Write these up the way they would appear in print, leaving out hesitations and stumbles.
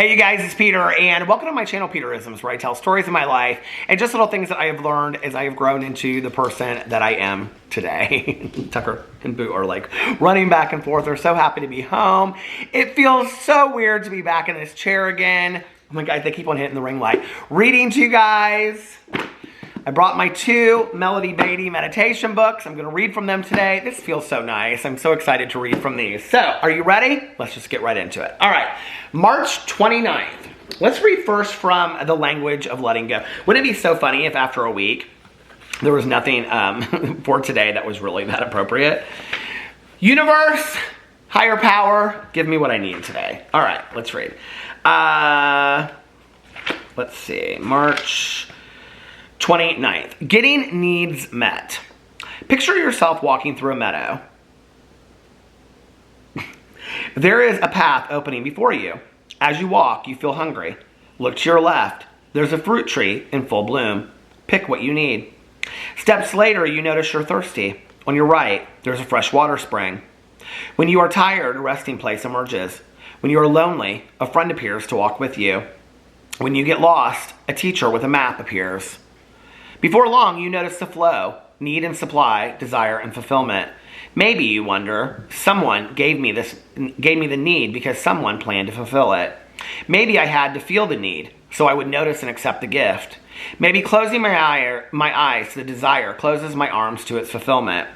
Hey you guys, it's Peter, and welcome to my channel, Peterisms, where I tell stories of my life and just little things that I have learned as I have grown into the person that I am today. Tucker and Boo are like running back and forth. They're so happy to be home. It feels so weird to be back in this chair again. Oh my God, they keep on hitting the ring light. Reading to you guys. I brought my two Melody Beatty meditation books. I'm going to read from them today. This feels so nice. I'm so excited to read from these. So, are you ready? Let's just get right into it. All right, March 29th. Let's read first from the language of letting go. Wouldn't it be so funny if after a week there was nothing for today that was really that appropriate? Universe, higher power, give me what I need today. All right, let's read. Let's see, March 29th. Getting needs met. Picture yourself walking through a meadow. There is a path opening before you. As you walk, you feel hungry. Look to your left. There's a fruit tree in full bloom. Pick what you need. Steps later, you notice you're thirsty. On your right, there's a fresh water spring. When you are tired, a resting place emerges. When you are lonely, a friend appears to walk with you. When you get lost, a teacher with a map appears. Before long, you notice the flow, need and supply, desire and fulfillment. Maybe, you wonder, someone gave me the need because someone planned to fulfill it. Maybe I had to feel the need, so I would notice and accept the gift. Maybe closing my eyes to the desire closes my arms to its fulfillment.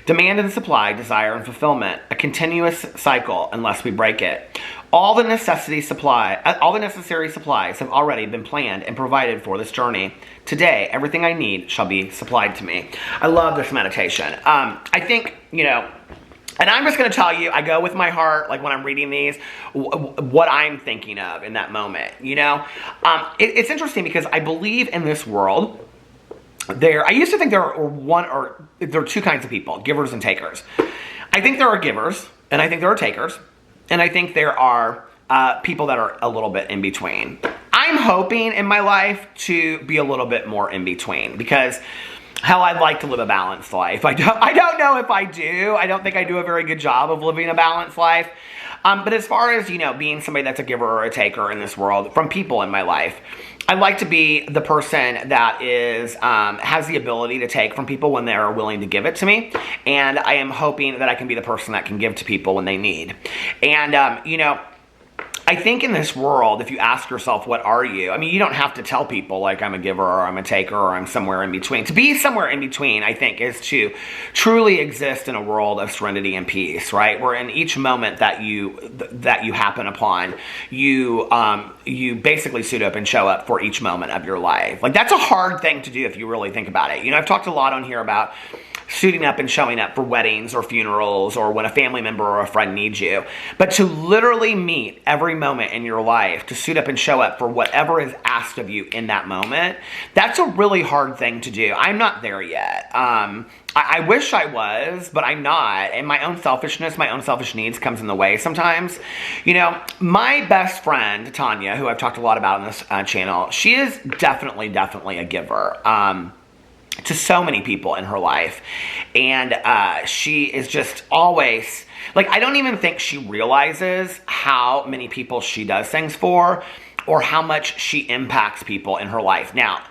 Demand and supply, desire and fulfillment, a continuous cycle unless we break it. All the necessary supplies have already been planned and provided for this journey. Today, everything I need shall be supplied to me. I love this meditation. I think, and I'm just going to tell you, I go with my heart, like when I'm reading these, what I'm thinking of in that moment, It's interesting because I believe in this world, I used to think there are two kinds of people, givers and takers. I think there are givers, and I think there are takers, and I think there are people that are a little bit in between. I'm hoping in my life to be a little bit more in between because hell, I'd like to live a balanced life. I don't know if I do. I don't think I do a very good job of living a balanced life. But as far as, being somebody that's a giver or a taker in this world, from people in my life, I'd like to be the person that has the ability to take from people when they're willing to give it to me. And I am hoping that I can be the person that can give to people when they need. And, I think in this world, if you ask yourself, what are you? I mean, you don't have to tell people like I'm a giver or I'm a taker or I'm somewhere in between. To be somewhere in between, I think, is to truly exist in a world of serenity and peace, right? Where in each moment that you happen upon, you basically suit up and show up for each moment of your life. Like, that's a hard thing to do if you really think about it. I've talked a lot on here about suiting up and showing up for weddings or funerals or when a family member or a friend needs you. But to literally meet every moment in your life, to suit up and show up for whatever is asked of you in that moment, that's a really hard thing to do. I'm not there yet. I wish I was, but I'm not. And my own selfishness, my own selfish needs comes in the way sometimes. My best friend, Tanya, who I've talked a lot about on this channel, she is definitely a giver. To so many people in her life. And she is just always, I don't even think she realizes how many people she does things for or how much she impacts people in her life. Now,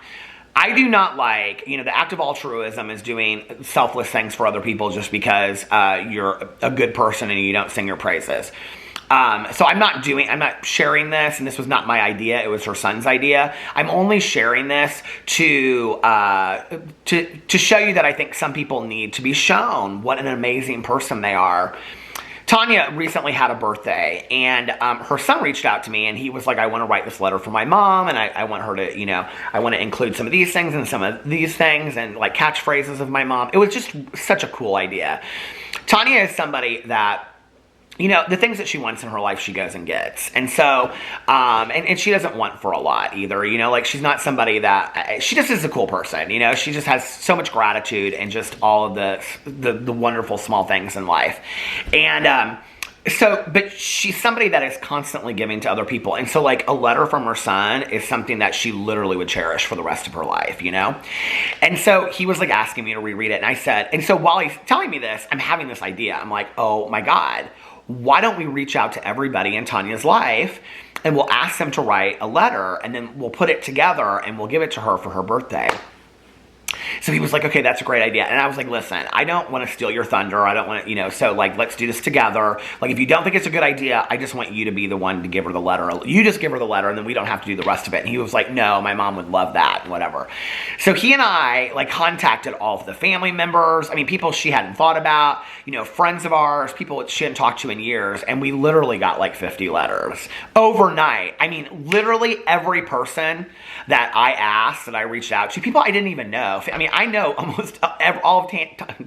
I do not like, the act of altruism is doing selfless things for other people just because you're a good person and you don't sing your praises. So I'm not sharing this, and this was not my idea, it was her son's idea. I'm only sharing this to show you that I think some people need to be shown what an amazing person they are. Tanya recently had a birthday, and her son reached out to me, and he was like, I want to write this letter for my mom, and I want her to, I want to include some of these things and some of these things, and like catchphrases of my mom. It was just such a cool idea. Tanya is somebody that, the things that she wants in her life, she goes and gets. And so, and she doesn't want for a lot either, she's not somebody that, she just is a cool person, she just has so much gratitude and just all of the wonderful small things in life. And, but she's somebody that is constantly giving to other people. And so a letter from her son is something that she literally would cherish for the rest of her life, And so he was asking me to reread it. And I said, and so while he's telling me this, I'm having this idea. I'm like, oh my God, why don't we reach out to everybody in Tanya's life and we'll ask them to write a letter, and then we'll put it together and we'll give it to her for her birthday. So he was like, okay, that's a great idea. And I was like, listen, I don't want to steal your thunder. I don't want to, so like, let's do this together. Like, if you don't think it's a good idea, I just want you to be the one to give her the letter. You just give her the letter, and then we don't have to do the rest of it. And he was like, no, my mom would love that, whatever. So he and I like contacted all of the family members. I mean, people she hadn't thought about, friends of ours, people she hadn't talked to in years. And we literally got like 50 letters overnight. I mean, literally every person that I asked, that I reached out to, people I didn't even know. I mean, I know almost all of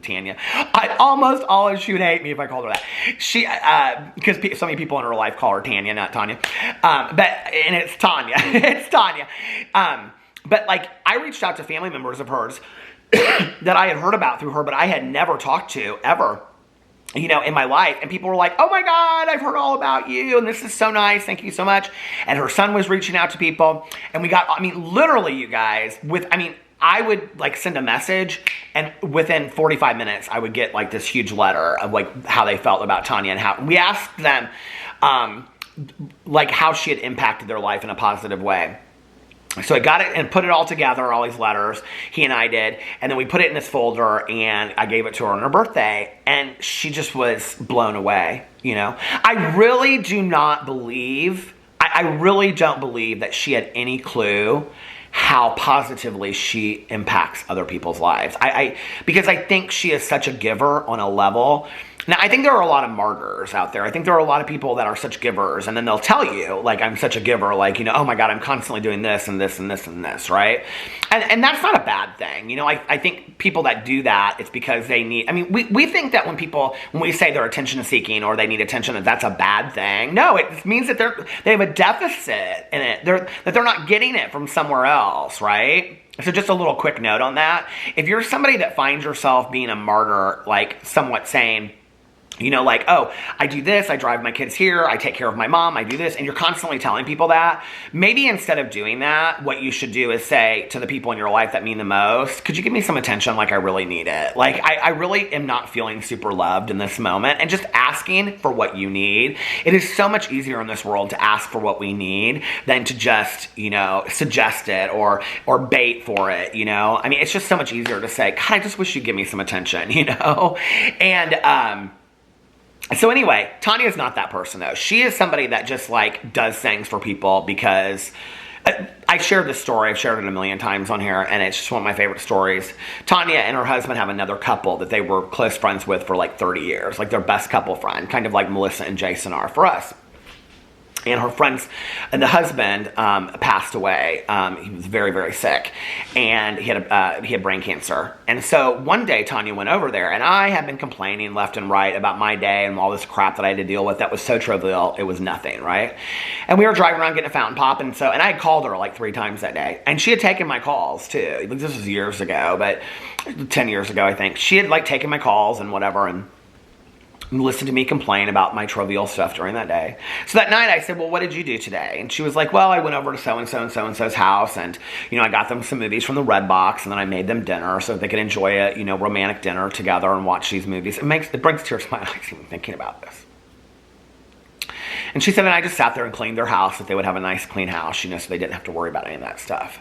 Tanya. Almost all of, she would hate me if I called her that. She, because so many people in her life call her Tanya, not Tanya. And it's Tanya. It's Tanya. But like, I reached out to family members of hers that I had heard about through her, but I had never talked to ever, in my life. And people were like, oh my God, I've heard all about you. And this is so nice. Thank you so much. And her son was reaching out to people. And we got, literally, you guys, I would like send a message, and within 45 minutes, I would get like this huge letter of like how they felt about Tanya, and how we asked them, like how she had impacted their life in a positive way. So I got it and put it all together, all these letters, he and I did, and then we put it in this folder, and I gave it to her on her birthday, and she just was blown away, I really do not believe, I really don't believe that she had any clue how positively she impacts other people's lives. Because I think she is such a giver on a level. Now, I think there are a lot of martyrs out there. I think there are a lot of people that are such givers, and then they'll tell you, like, I'm such a giver, like, oh my God, I'm constantly doing this and this and this and this, right? And that's not a bad thing. I think people that do that, it's because they need, we think that when we say they're attention seeking or they need attention, that's a bad thing. No, it means that they have a deficit in it, that they're not getting it from somewhere else, right? So just a little quick note on that. If you're somebody that finds yourself being a martyr, like somewhat saying, like, oh, I do this, I drive my kids here, I take care of my mom, I do this, and you're constantly telling people that, maybe instead of doing that, what you should do is say to the people in your life that mean the most, could you give me some attention? Like, I really need it. Like, I really am not feeling super loved in this moment, and just asking for what you need. It is so much easier in this world to ask for what we need than to just, suggest it or bait for it, it's just so much easier to say, God, I just wish you'd give me some attention, And, so anyway, Tanya is not that person, though. She is somebody that just, like, does things for people because I shared this story. I've shared it a million times on here, and it's just one of my favorite stories. Tanya and her husband have another couple that they were close friends with for, like, 30 years. Like, their best couple friend, kind of like Melissa and Jason are for us. And her friends, and the husband passed away. He was very, very sick, and he had brain cancer. And so one day, Tanya went over there, and I had been complaining left and right about my day and all this crap that I had to deal with that was so trivial, it was nothing, right? And we were driving around getting a fountain pop, and I had called her like 3 times that day, and she had taken my calls too. This was years ago, but 10 years ago, I think. She had like taken my calls and whatever, and listened to me complain about my trivial stuff during that day. So that night I said, well, what did you do today? And she was like, well, I went over to so-and-so and so-and-so's house, and, I got them some movies from the Red Box, and then I made them dinner so that they could enjoy a, romantic dinner together and watch these movies. It brings tears to my eyes even thinking about this. And she said, and I just sat there and cleaned their house, that they would have a nice clean house, so they didn't have to worry about any of that stuff.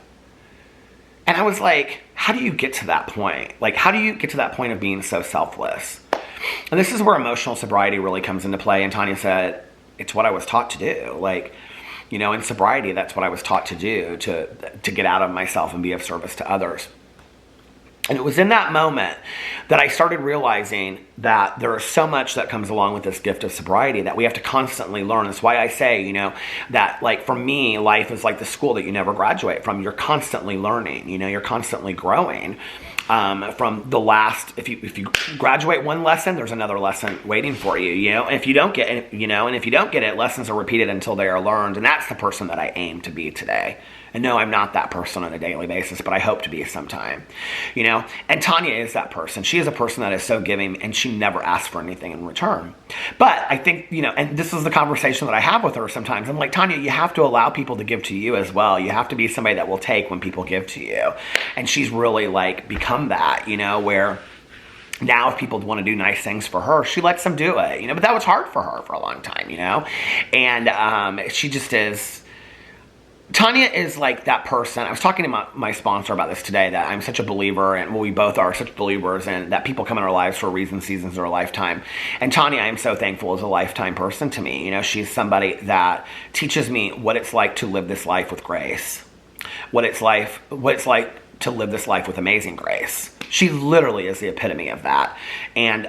And I was like, how do you get to that point? Like, how do you get to that point of being so selfless? And this is where emotional sobriety really comes into play. And Tanya said, it's what I was taught to do. Like, in sobriety, that's what I was taught to do, to get out of myself and be of service to others. And it was in that moment that I started realizing that there is so much that comes along with this gift of sobriety that we have to constantly learn. That's why I say, that like for me, life is like the school that you never graduate from. You're constantly learning, you're constantly growing. From the last, if you graduate one lesson, there's another lesson waiting for you, and if you don't get it, lessons are repeated until they are learned. And that's the person that I aim to be today. And no, I'm not that person on a daily basis, but I hope to be sometime, And Tanya is that person. She is a person that is so giving, and she never asks for anything in return. But I think, and this is the conversation that I have with her sometimes. I'm like, Tanya, you have to allow people to give to you as well. You have to be somebody that will take when people give to you. And she's really like become that, where now if people want to do nice things for her, she lets them do it, but that was hard for her for a long time, and she just is. Tanya is like that person. I was talking to my sponsor about this today, that I'm such a believer, and we both are such believers, and that people come in our lives for a reason, seasons, or a lifetime. And Tanya, I am so thankful, is a lifetime person to me. She's somebody that teaches me what it's like to live this life with grace, what it's like to live this life with amazing grace. She literally is the epitome of that, and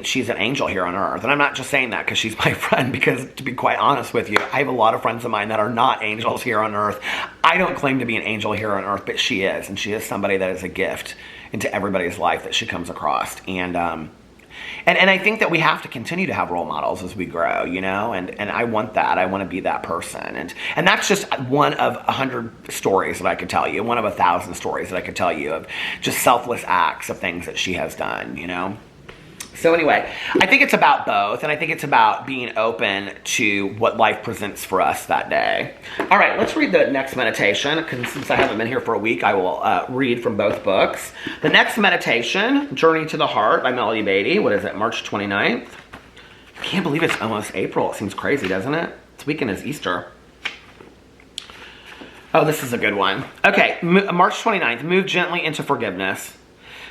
she's an angel here on earth. And I'm not just saying that because she's my friend, because to be quite honest with you, I have a lot of friends of mine that are not angels here on earth. I don't claim to be an angel here on earth, but she is. And she is somebody that is a gift into everybody's life that she comes across. And I think that we have to continue to have role models as we grow, and I want that. I want to be that person. And that's just one of 100 stories that I could tell you, one of 1,000 stories that I could tell you of just selfless acts of things that she has done, So anyway, I think it's about both, and I think it's about being open to what life presents for us that day. All right, let's read the next meditation, because since I haven't been here for a week, I will read from both books. The next meditation, Journey to the Heart by Melody Beattie. What is it, March 29th? I can't believe it's almost April. It seems crazy, doesn't it? This weekend is Easter. Oh, this is a good one. Okay, March 29th, move gently into forgiveness.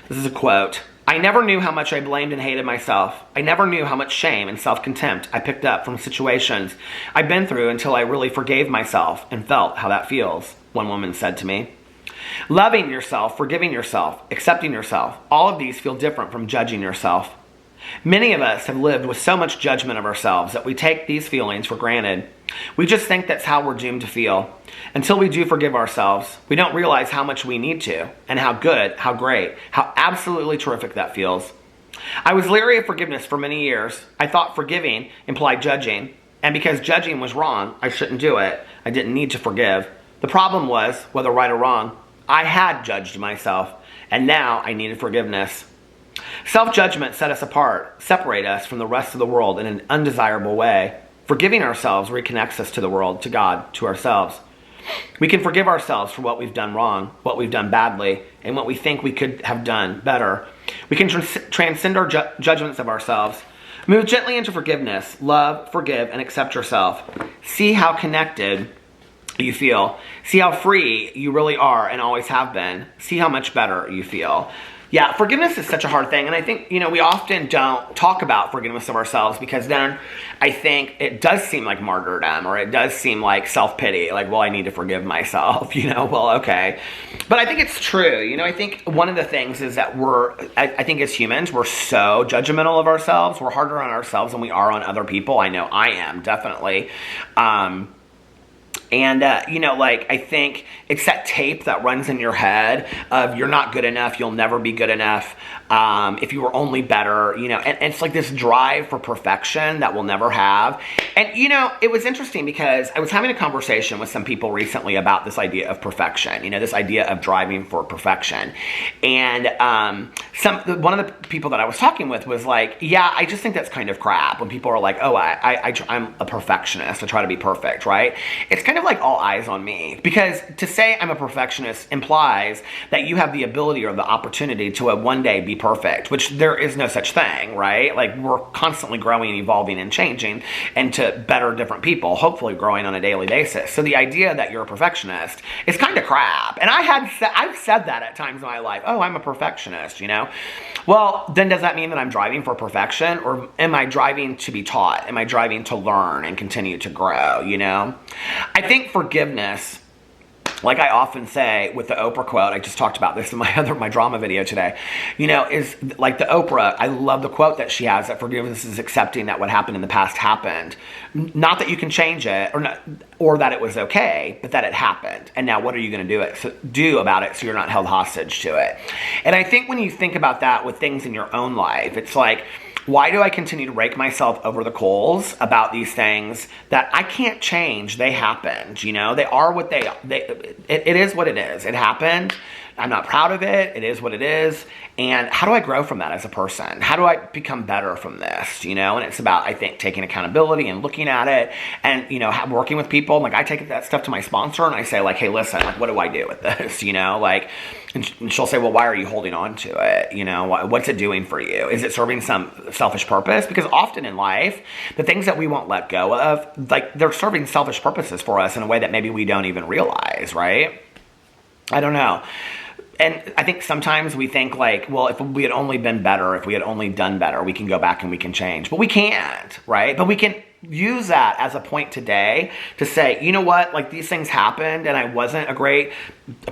This is a quote. I never knew how much I blamed and hated myself. I never knew how much shame and self-contempt I picked up from situations I've been through until I really forgave myself and felt how that feels, one woman said to me. Loving yourself, forgiving yourself, accepting yourself, all of these feel different from judging yourself. Many of us have lived with so much judgment of ourselves that we take these feelings for granted. We just think that's how we're doomed to feel. Until we do forgive ourselves, we don't realize how much we need to, and how good, how great, how absolutely terrific that feels. I was leery of forgiveness for many years. I thought forgiving implied judging, and because judging was wrong, I shouldn't do it. I didn't need to forgive. The problem was, whether right or wrong, I had judged myself, and now I needed forgiveness. Self-judgment set us apart, separate us from the rest of the world in an undesirable way. Forgiving ourselves reconnects us to the world, to God, to ourselves. We can forgive ourselves for what we've done wrong, what we've done badly, and what we think we could have done better. We can transcend our judgments of ourselves. Move gently into forgiveness. Love, forgive, and accept yourself. See how connected you feel. See how free you really are and always have been. See how much better you feel. Yeah, forgiveness is such a hard thing, and I think, we often don't talk about forgiveness of ourselves, because then I think it does seem like martyrdom, or it does seem like self-pity, like, well, I need to forgive myself, well, okay. But I think it's true, I think one of the things is that I think as humans, we're so judgmental of ourselves, we're harder on ourselves than we are on other people. I know I am, definitely. I think it's that tape that runs in your head of you're not good enough, you'll never be good enough, if you were only better, and it's like this drive for perfection that we'll never have. And, it was interesting because I was having a conversation with some people recently about this idea of perfection, this idea of driving for perfection. And one of the people that I was talking with was like, yeah, I just think that's kind of crap when people are like, oh, I'm a perfectionist, I try to be perfect, right? It's kind of like all eyes on me, because to say I'm a perfectionist implies that you have the ability or the opportunity to one day be perfect, which there is no such thing, right? Like, we're constantly growing and evolving and changing into better, different people, hopefully growing on a daily basis. So the idea that you're a perfectionist is kind of crap. And I've said that at times in my life. Oh, I'm a perfectionist, Well, then does that mean that I'm driving for perfection, or am I driving to be taught? Am I driving to learn and continue to grow, I think forgiveness, like I often say with the Oprah quote, I just talked about this in my drama video today, is like the Oprah, I love the quote that she has, that forgiveness is accepting that what happened in the past happened. Not that you can change it, or that it was okay, but that it happened. And now what are you going to do about it so you're not held hostage to it? And I think when you think about that with things in your own life, it's like, why do I continue to rake myself over the coals about these things that I can't change? They happened, they are what it is what it is. It happened. I'm not proud of it. It is what it is. And how do I grow from that as a person? How do I become better from this? And it's about, I think, taking accountability and looking at it and, working with people. Like, I take that stuff to my sponsor and I say, like, hey, listen, like, what do I do with this? And she'll say, well, why are you holding on to it? What's it doing for you? Is it serving some selfish purpose? Because often in life, the things that we won't let go of, like, they're serving selfish purposes for us in a way that maybe we don't even realize, right? I don't know. And I think sometimes we think like, well, if we had only been better, if we had only done better, we can go back and we can change. But we can't, right? But we can use that as a point today to say, you know what, like these things happened and I wasn't a great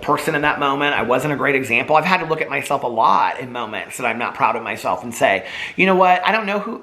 person in that moment. I wasn't a great example. I've had to look at myself a lot in moments that I'm not proud of myself and say, you know what, I don't know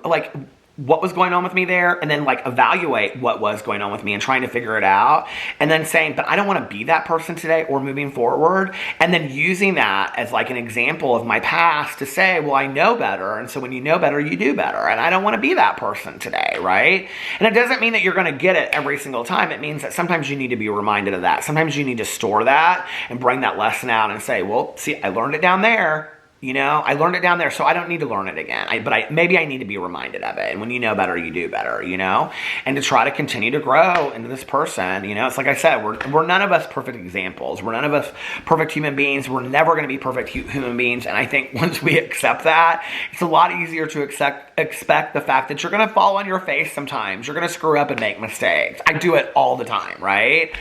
what was going on with me there, and then like evaluate what was going on with me and trying to figure it out, and then saying, but I don't want to be that person today or moving forward, and then using that as like an example of my past to say, well, I know better, and so when you know better, you do better, and I don't want to be that person today, right? And it doesn't mean that you're going to get it every single time. It means that sometimes you need to be reminded of that. Sometimes you need to store that and bring that lesson out and say, well, see, I learned it down there. I learned it down there, so I don't need to learn it again. Maybe I need to be reminded of it. And when you know better, you do better, And to try to continue to grow into this person, it's like I said, we're none of us perfect examples. We're none of us perfect human beings. We're never going to be perfect human beings. And I think once we accept that, it's a lot easier to expect the fact that you're going to fall on your face sometimes. You're going to screw up and make mistakes. I do it all the time, right?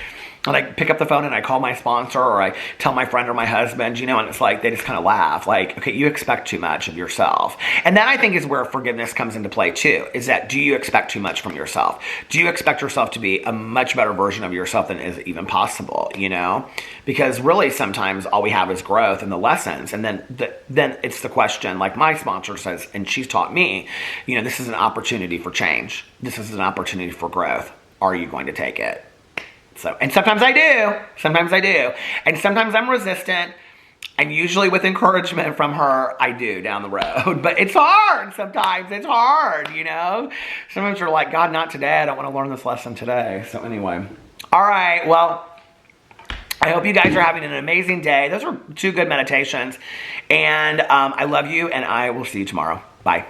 And I pick up the phone and I call my sponsor or I tell my friend or my husband, and it's like they just kind of laugh. Like, okay, you expect too much of yourself. And that I think is where forgiveness comes into play too, is that do you expect too much from yourself? Do you expect yourself to be a much better version of yourself than is even possible, Because really sometimes all we have is growth and the lessons. And then it's the question, like my sponsor says, and she's taught me, this is an opportunity for change. This is an opportunity for growth. Are you going to take it? And sometimes I do. And sometimes I'm resistant. And usually with encouragement from her, I do down the road. But it's hard sometimes. It's hard, Sometimes you're like, God, not today. I don't want to learn this lesson today. So anyway. All right. Well, I hope you guys are having an amazing day. Those were 2 good meditations. And I love you. And I will see you tomorrow. Bye.